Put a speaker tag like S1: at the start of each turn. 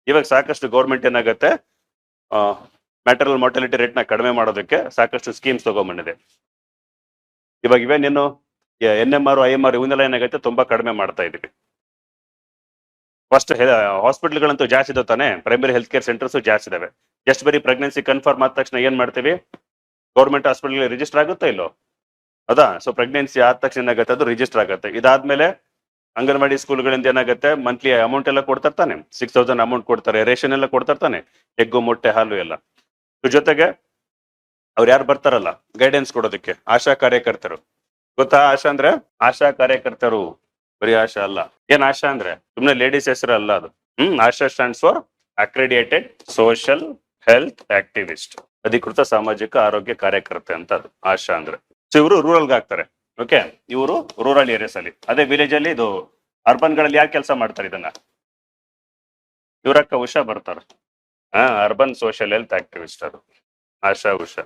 S1: ಇವಾಗ ಸಾಕಷ್ಟು ಗೌರ್ಮೆಂಟ್ ಏನಾಗುತ್ತೆ ಮ್ಯಾಟರಲ್ ಮಾರ್ಟಾಲಿಟಿ ರೇಟ್ ನ ಕಡಿಮೆ ಮಾಡೋದಕ್ಕೆ ಸಾಕಷ್ಟು ಸ್ಕೀಮ್ಸ್ ತಗೊಂಡ್ಬಂದಿದೆ. ಇವಾಗ ಇವೇನೇನು NMR IMR ಇವನ್ನೆಲ್ಲ ಏನಾಗುತ್ತೆ ತುಂಬಾ ಕಡಿಮೆ ಮಾಡ್ತಾ ಇದೀವಿ. ಫಸ್ಟ್ ಹಾಸ್ಪಿಟಲ್ಗಳಂತೂ ಜಾಸ್ತಿ ಇದಾವೆ ತಾನೆ, ಪ್ರೈಮರಿ ಹೆಲ್ತ್ ಕೇರ್ ಸೆಂಟರ್ಸ್ ಜಾಸ್ತಿ ಇದಾವೆ. ಜಸ್ಟ್ ಬರೀ ಪ್ರೆಗ್ನೆನ್ಸಿ ಕನ್ಫರ್ಮ್ ಆದ ತಕ್ಷಣ ಏನ್ ಮಾಡ್ತೀವಿ, ಗೌರ್ಮೆಂಟ್ ಹಾಸ್ಪಿಟಲ್ ರಿಜಿಸ್ಟರ್ ಆಗುತ್ತಾ ಇಲ್ಲೋ ಅದಾ. ಸೊ ಪ್ರೆಗ್ನೆನ್ಸಿ ಆದ ತಕ್ಷಣ ಏನಾಗುತ್ತೆ, ಅದು ರಿಜಿಸ್ಟರ್ ಆಗುತ್ತೆ. ಇದಾದ್ಮೇಲೆ ಅಂಗನವಾಡಿ ಸ್ಕೂಲ್ಗಳಿಂದ ಏನಾಗುತ್ತೆ, ಮಂತ್ಲಿ ಅಮೌಂಟ್ ಎಲ್ಲ ಕೊಡ್ತಾನೆ, 6000 ಅಮೌಂಟ್ ಕೊಡ್ತಾರೆ, ರೇಷನ್ ಎಲ್ಲ ಕೊಡ್ತಾನೆ, ಎಗ್ಗು ಮೊಟ್ಟೆ ಹಾಲು ಎಲ್ಲ. ಜೊತೆಗೆ ಅವ್ರು ಯಾರು ಬರ್ತಾರಲ್ಲ ಗೈಡೆನ್ಸ್ ಕೊಡೋದಕ್ಕೆ, ಆಶಾ ಕಾರ್ಯಕರ್ತರು. ಗೊತ್ತಾ ಆಶಾ ಅಂದ್ರೆ? ಆಶಾ ಕಾರ್ಯಕರ್ತರು ಬರೀ ಆಶಾ ಅಲ್ಲ. ಏನ್ ಆಶಾ ಅಂದ್ರೆ ಸುಮ್ನೆ ಲೇಡೀಸ್ ಹೆಸರು ಅಲ್ಲ ಅದು. ASHA stands for accredited social health activist, ಅಧಿಕೃತ ಸಾಮಾಜಿಕ ಆರೋಗ್ಯ ಕಾರ್ಯಕರ್ತೆ ಅಂತ ಅದು ಆಶಾ ಅಂದ್ರೆ. ಸೊ ಇವರು ರೂರಲ್ಗೆ ಹಾಕ್ತಾರೆ. ಓಕೆ, ಇವರು ರೂರಲ್ ಏರಿಯಾಸ್ ಅಲ್ಲಿ. ಅದೇ ವಿಲೇಜ್ ಅಲ್ಲಿ ಇದು ಅರ್ಬನ್ ಗಳಲ್ಲಿ ಯಾಕೆ ಕೆಲಸ ಮಾಡ್ತಾರೆ ಇದನ್ನ, ಇವರಕ್ಕ ಉಷಾ ಬರ್ತಾರೆ. ಅರ್ಬನ್ ಸೋಷಿಯಲ್ ಹೆಲ್ತ್ ಆಕ್ಟಿವಿಸ್ಟ್ ಅದು ಆಶಾ ಉಷಾ.